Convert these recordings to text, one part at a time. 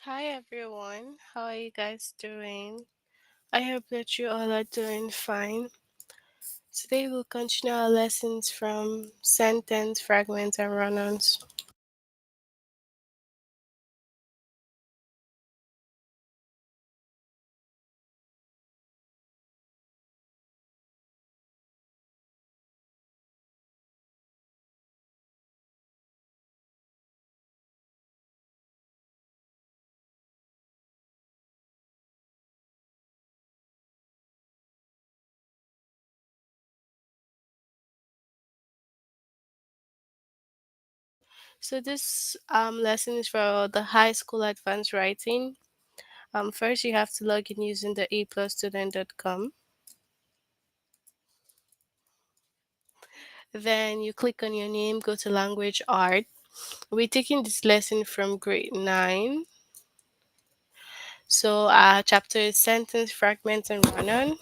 Hi everyone, how are you guys doing? I hope that you all are doing fine. Today we'll continue our lessons from sentence, fragments, and run-ons. So this lesson is for the high school advanced writing. First you have to log in using the aplusstudent.com. Then you click on your name, go to language art. We're taking this lesson from grade 9. So our chapter is sentence, fragments, and run-on.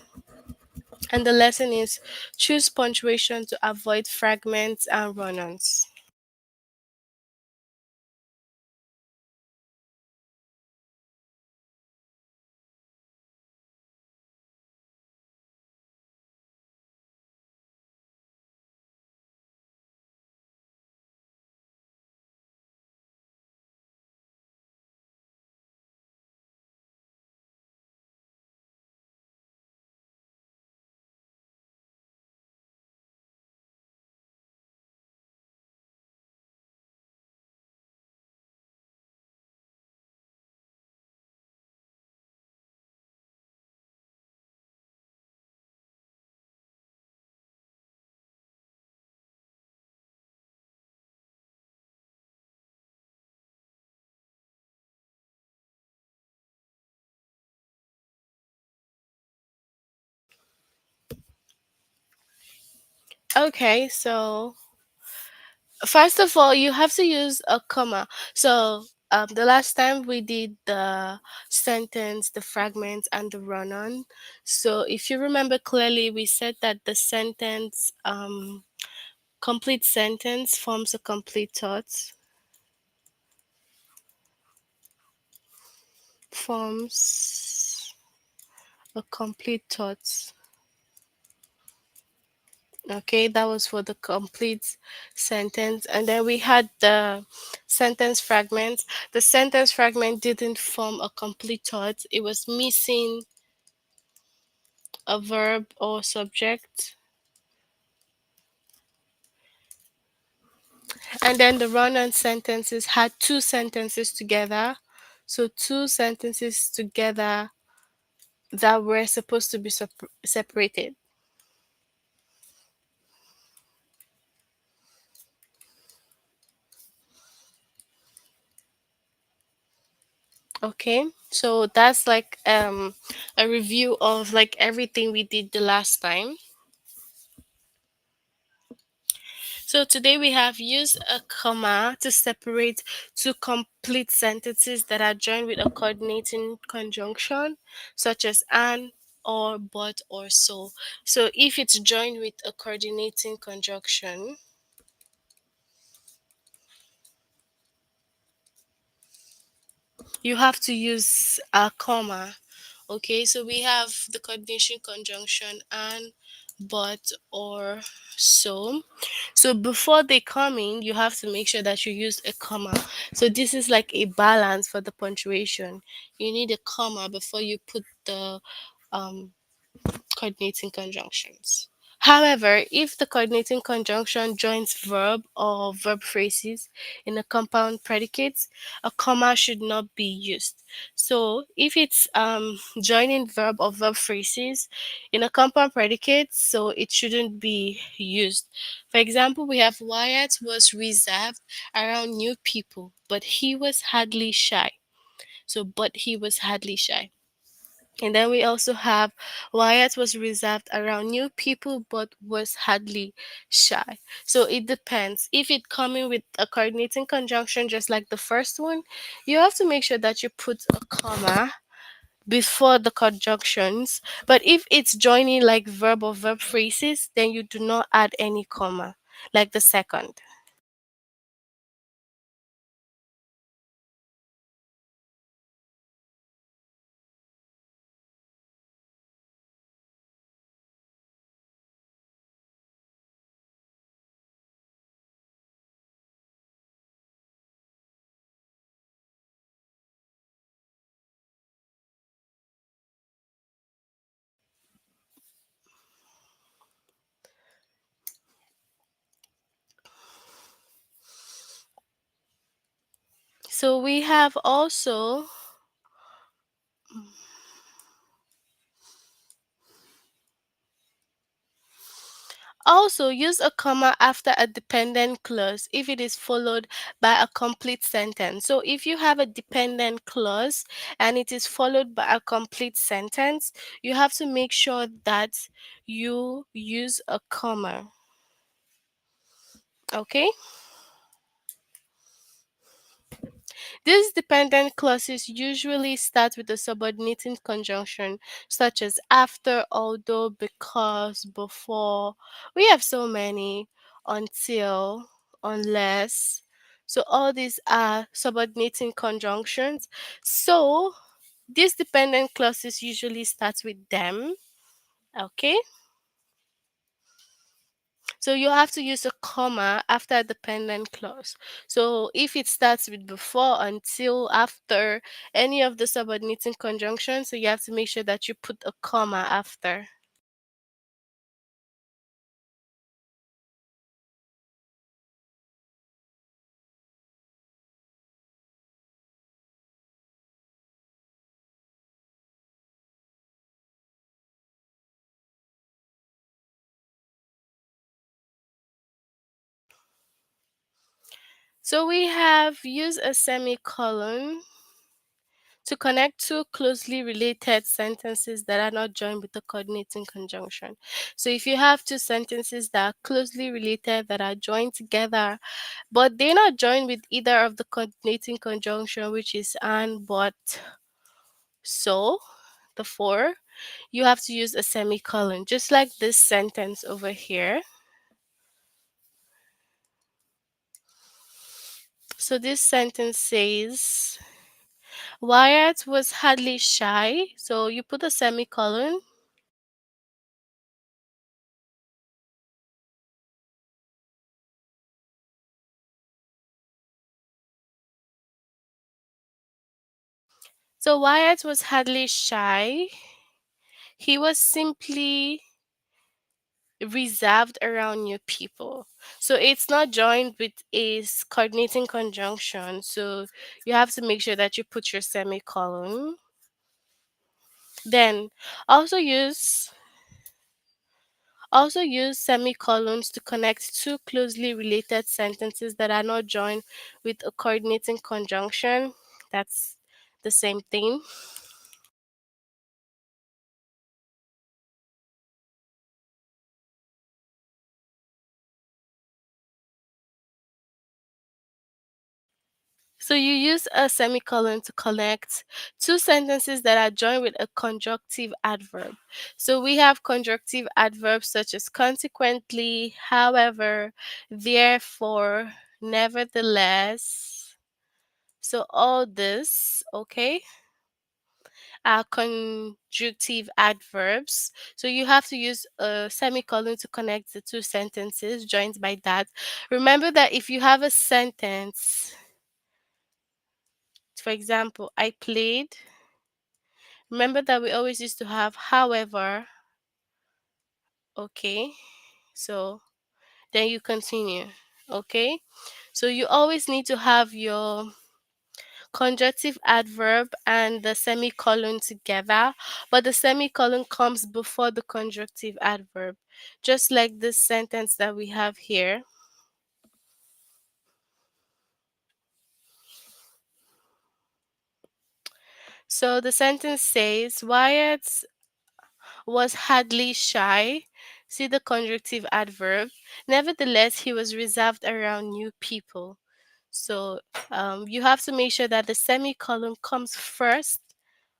And the lesson is choose punctuation to avoid fragments and run-ons. Okay, so first of all, you have to use a comma. So the last time we did the sentence, the fragment, and the run-on. So if you remember clearly, we said that the sentence, complete sentence forms a complete thought, forms a complete thought. Okay, that was for the complete sentence. And then we had the sentence fragment. The sentence fragment didn't form a complete thought, it was missing a verb or subject. And then the run on sentences had two sentences together. So, two sentences together that were supposed to be separated. Okay, so that's like a review of like everything we did the last time. So today we have used a comma to separate two complete sentences that are joined with a coordinating conjunction, such as and, or, but, or so. So if it's joined with a coordinating conjunction, you have to use a comma. Okay, so we have the coordination conjunction and, but, or, so. So before they come in, you have to make sure that you use a comma. So this is like a balance for the punctuation. You need a comma before you put the um, coordinating conjunctions. However, if the coordinating conjunction joins verb or verb phrases in a compound predicate, a comma should not be used. So, if it's joining verb or verb phrases in a compound predicate, so it shouldn't be used. For example, we have Wyatt was reserved around new people, but he was hardly shy. So, but he was hardly shy. And then we also have Wyatt was reserved around new people but was hardly shy. So it depends. If it coming with a coordinating conjunction just like the first one, you have to make sure that you put a comma before the conjunctions. But if it's joining like verb or verb phrases, then you do not add any comma, like the second. So we have also use a comma after a dependent clause if it is followed by a complete sentence. So if you have a dependent clause and it is followed by a complete sentence, you have to make sure that you use a comma. Okay? These dependent clauses usually start with a subordinating conjunction such as after, although, because, before. We have so many: until, unless. So all these are subordinating conjunctions. So these dependent clauses usually start with them. Okay? So you have to use a comma after a dependent clause. So if it starts with before, until, after any of the subordinating conjunctions, so you have to make sure that you put a comma after. So we have use a semicolon to connect two closely related sentences that are not joined with a coordinating conjunction. So if you have two sentences that are closely related that are joined together, but they're not joined with either of the coordinating conjunction, which is and, but, so, the for, you have to use a semicolon, just like this sentence over here. So this sentence says, Wyatt was hardly shy. So you put a semicolon. So Wyatt was hardly shy. He was simply reserved around new people. So it's not joined with a coordinating conjunction. So you have to make sure that you put your semicolon. Then also use also use semicolons to connect two closely related sentences that are not joined with a coordinating conjunction. That's the same thing. So you use a semicolon to connect two sentences that are joined with a conjunctive adverb. So we have conjunctive adverbs such as consequently, however, therefore, nevertheless. So all this, okay, are conjunctive adverbs. So you have to use a semicolon to connect the two sentences joined by that. Remember that if you have a sentence, for example, I played. Remember that we always used to have however, okay? So then you continue, okay? So you always need to have your conjunctive adverb and the semicolon together, but the semicolon comes before the conjunctive adverb, just like this sentence that we have here. So the sentence says, Wyatt was hardly shy. See the conjunctive adverb. Nevertheless, he was reserved around new people. So you have to make sure that the semicolon comes first,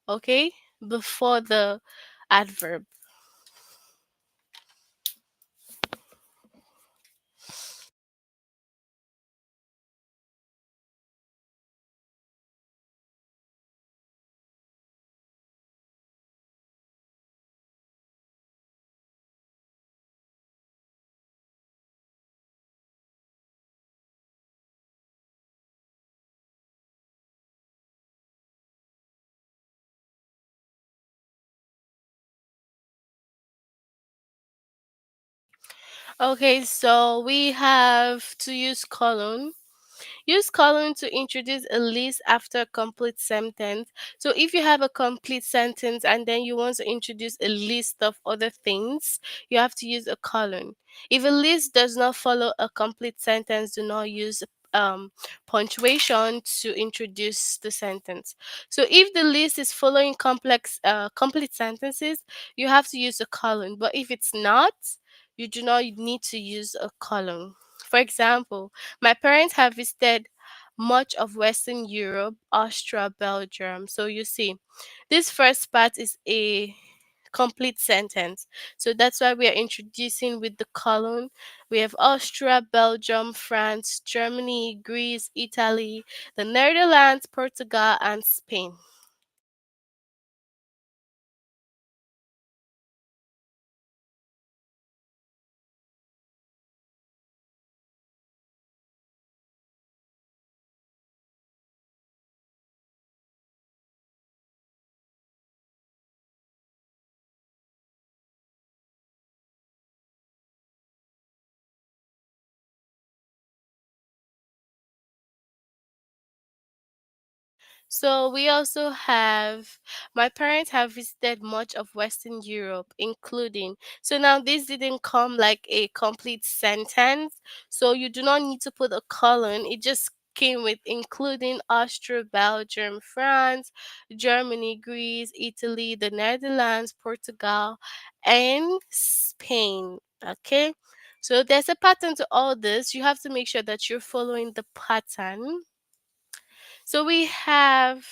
okay, before the adverb. Okay, so we have to use colon. Use colon to introduce a list after a complete sentence. So if you have a complete sentence and then you want to introduce a list of other things, you have to use a colon. If a list does not follow a complete sentence, do not use um, punctuation to introduce the sentence. So if the list is following complete sentences, you have to use a colon. But if it's not, you do not need to use a colon. For example, my parents have visited much of Western Europe, Austria, Belgium. So you see, this first part is a complete sentence. So that's why we are introducing with the colon. We have Austria, Belgium, France, Germany, Greece, Italy, the Netherlands, Portugal, and Spain. So we also have my parents have visited much of Western Europe, including. So now this didn't come like a complete sentence. So you do not need to put a colon. It just came with including Austria, Belgium, France, Germany, Greece, Italy, the Netherlands, Portugal, and Spain. Okay. So there's a pattern to all this. You have to make sure that you're following the pattern. So we have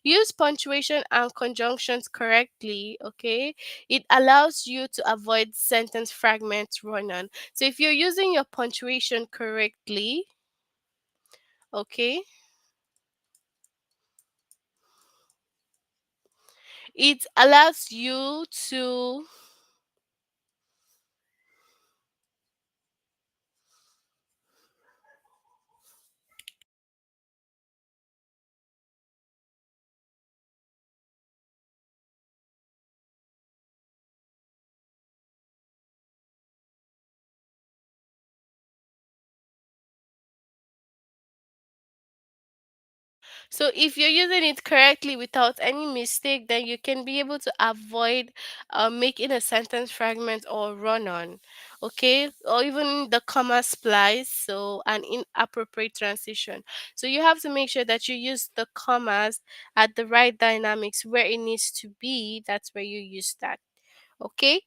use punctuation and conjunctions correctly, okay? It allows you to avoid sentence fragments run on. So if you're using your punctuation correctly, okay, it allows you to. So if you're using it correctly without any mistake, then you can be able to avoid making a sentence fragment or run on, okay, or even the comma splice, so an inappropriate transition. So you have to make sure that you use the commas at the right dynamics where it needs to be. That's where you use that, okay.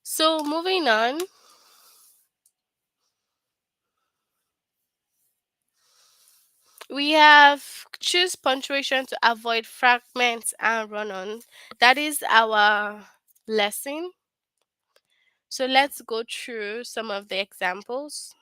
So moving on, we have choose punctuation to avoid fragments and run-on. That is our lesson. So let's go through some of the examples.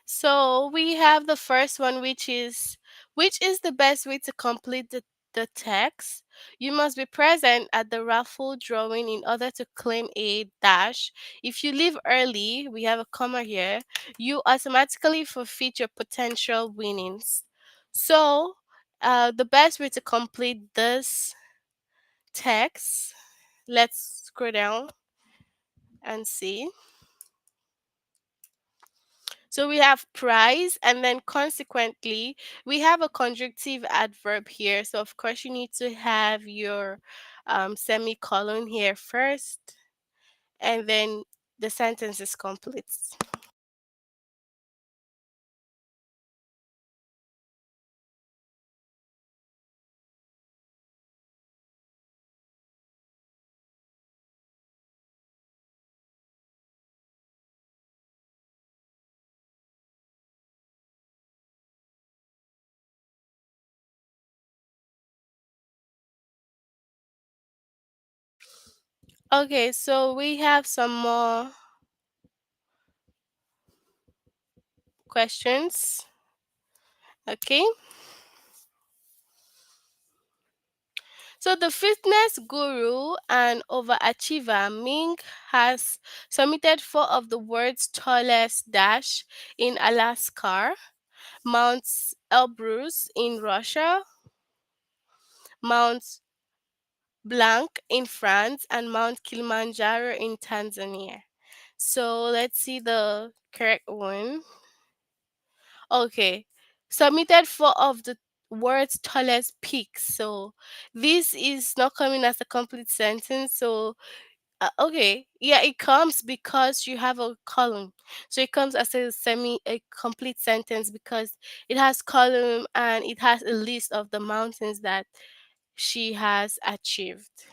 So we have the first one, which is the best way to complete the text. You must be present at the raffle drawing in order to claim a dash. If you leave early, we have a comma here, you automatically forfeit your potential winnings. So the best way to complete this text, let's scroll down and see. So we have price, and then consequently, we have a conjunctive adverb here. So of course, you need to have your semicolon here first, and then the sentence is complete. Okay, so we have some more questions. Okay, so the fitness guru and overachiever Ming has submitted four of the world's tallest dash in Alaska, Mount Elbrus in Russia, Mount Blanc in France, and Mount Kilimanjaro in Tanzania. So let's see the correct one. Okay. Submitted four of the world's tallest peaks. So this is not coming as a complete sentence. So okay, yeah, it comes because you have a column. So it comes as a complete sentence because it has column and it has a list of the mountains that she has achieved.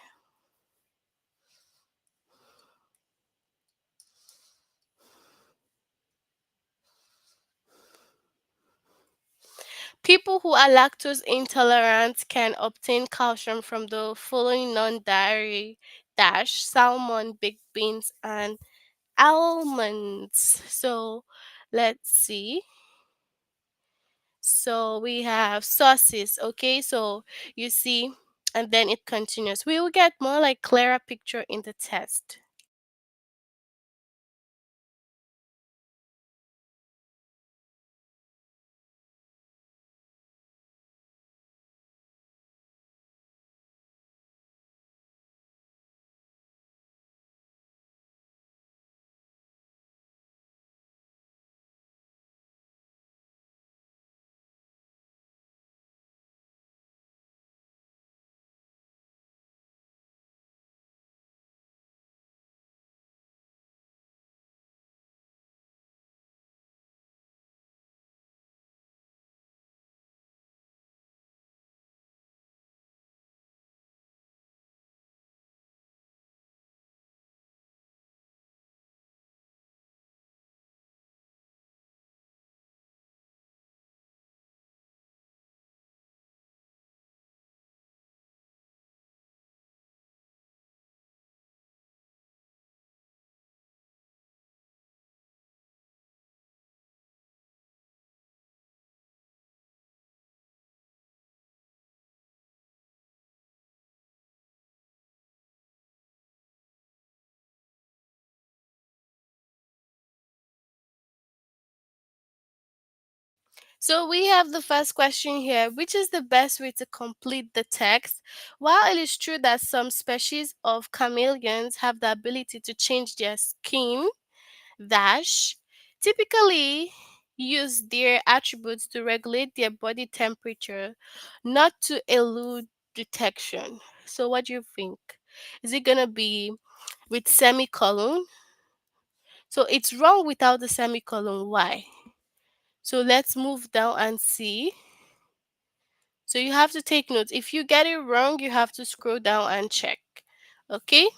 People who are lactose intolerant can obtain calcium from the following non-dairy dash salmon, baked beans, and almonds. So let's see. So we have sauces. Okay, so you see, and then it continues. We will get more like clearer picture in the test. So we have the first question here, which is the best way to complete the text? While it is true that some species of chameleons have the ability to change their skin, dash, typically use their attributes to regulate their body temperature, not to elude detection. So what do you think? Is it gonna be with semicolon? So it's wrong without the semicolon. Why? So let's move down and see. So you have to take notes. If you get it wrong, you have to scroll down and check. Okay?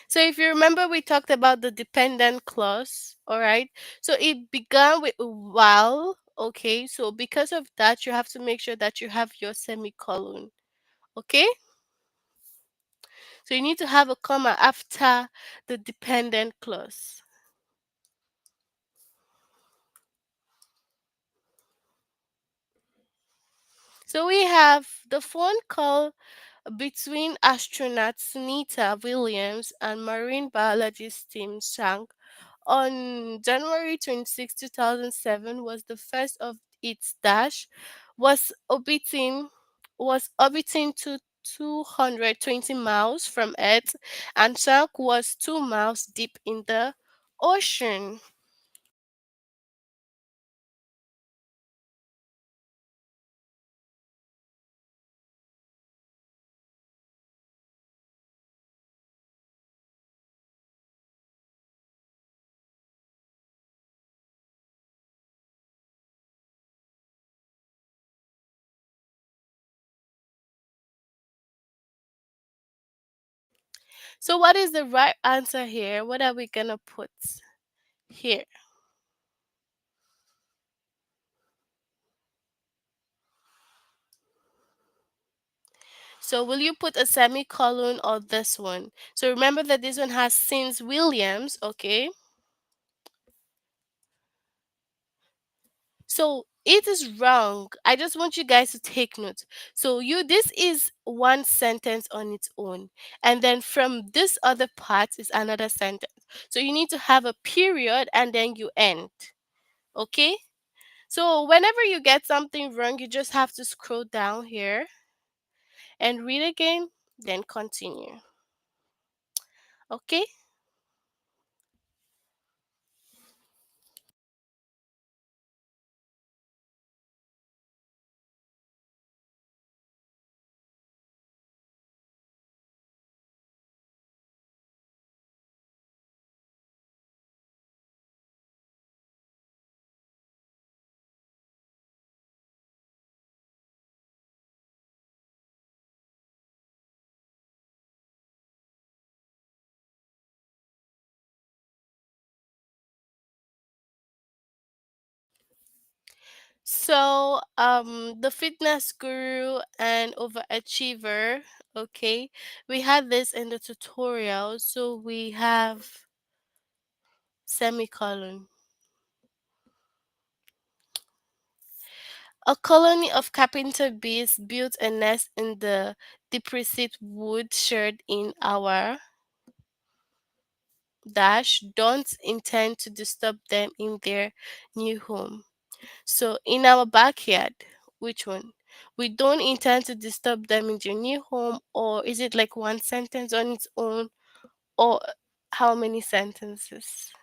So if you remember, we talked about the dependent clause, all right? So it began with while, okay? So because of that, you have to make sure that you have your semicolon, okay? So you need to have a comma after the dependent clause. So we have the phone call between astronaut Sunita Williams and marine biologist Tim Chang on January 26, 2007 was the first of its dash was orbiting was orbiting 220 miles from Earth and sank was 2 miles deep in the ocean. So, what is the right answer here? What are we gonna put here? So, will you put a semicolon or this one? So, remember that this one has since Williams, okay? So it is wrong. I just want you guys to take note. So this is one sentence on its own. And then from this other part is another sentence. So you need to have a period and then you end. Okay? So whenever you get something wrong, you just have to scroll down here and read again, then continue. Okay? So, the fitness guru and overachiever, okay, we had this in the tutorial. So we have semicolon. A colony of carpenter bees built a nest in the depressed wood shared in our dash. Don't intend to disturb them in their new home. So in our backyard, which one? We don't intend to disturb them in their new home, or is it like one sentence on its own, or how many sentences?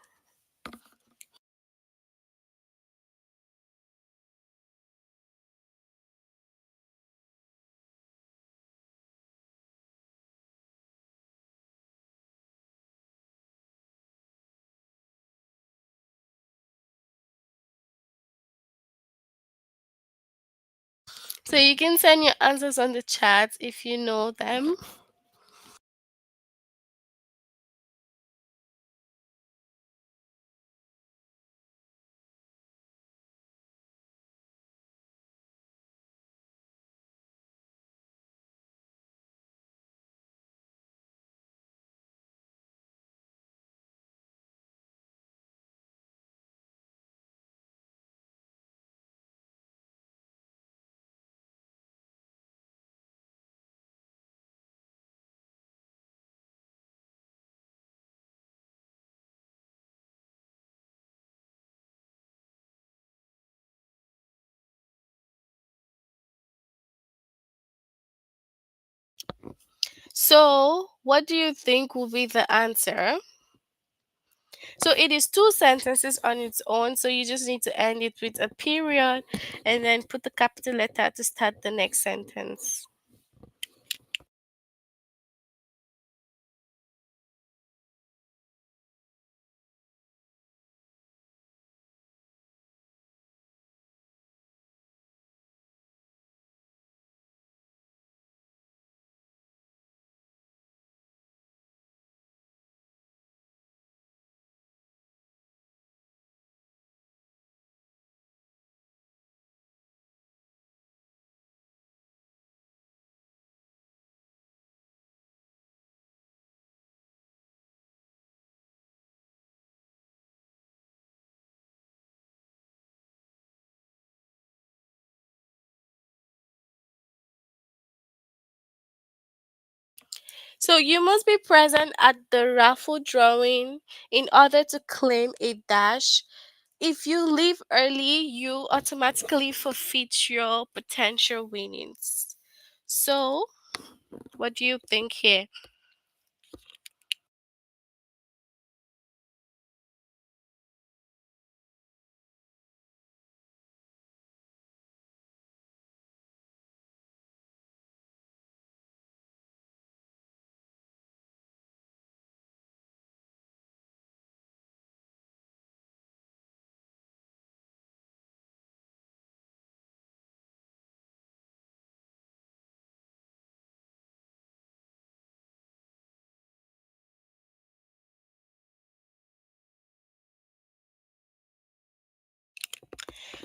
So you can send your answers on the chat if you know them. So, what do you think will be the answer? So, it is two sentences on its own. So, you just need to end it with a period and then put the capital letter to start the next sentence. So, you must be present at the raffle drawing in order to claim a dash. If you leave early, you automatically forfeit your potential winnings. So, What do you think here?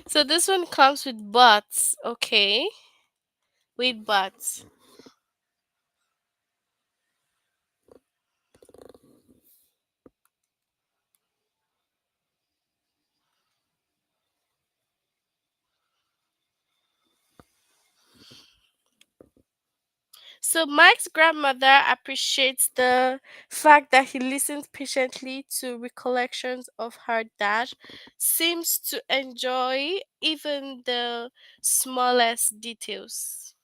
So this one comes with buts, okay? With buts. So Mike's grandmother appreciates the fact that he listens patiently to recollections of her dad, seems to enjoy even the smallest details.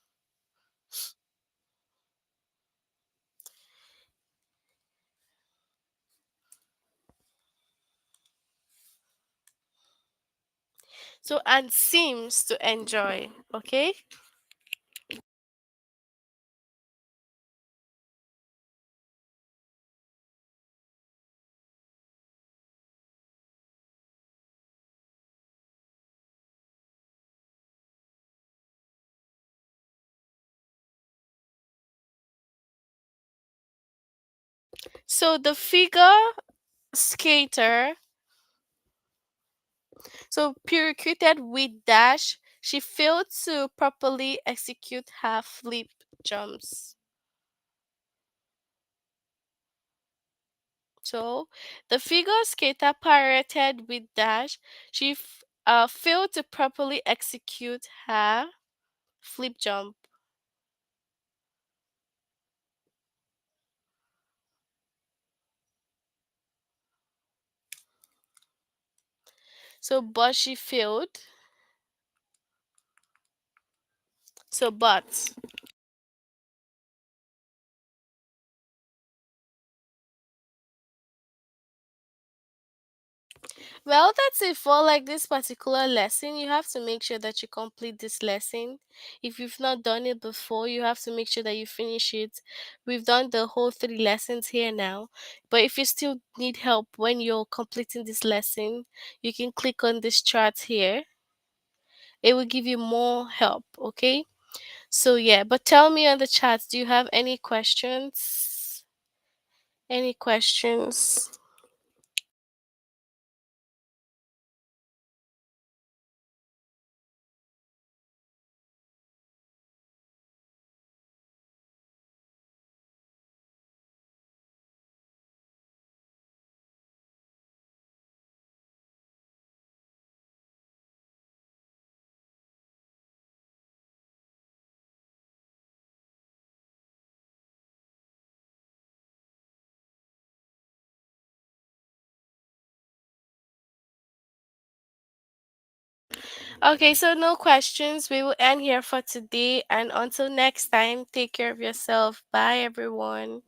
So and seems to enjoy, okay? So the figure skater, so pirouetted with dash, she failed to properly execute her flip jumps. So the figure skater pirouetted with dash. She failed to properly execute her flip jump. So but she failed. So but. Well, that's it for like this particular lesson. You have to make sure that you complete this lesson. If you've not done it before, you have to make sure that you finish it. We've done the whole three lessons here now. But if you still need help when you're completing this lesson, you can click on this chart here. It will give you more help, okay? So yeah, but tell me on the chat, do you have any questions? Any questions? Okay, so no questions. We will end here for today. And until next time, take care of yourself. Bye, everyone.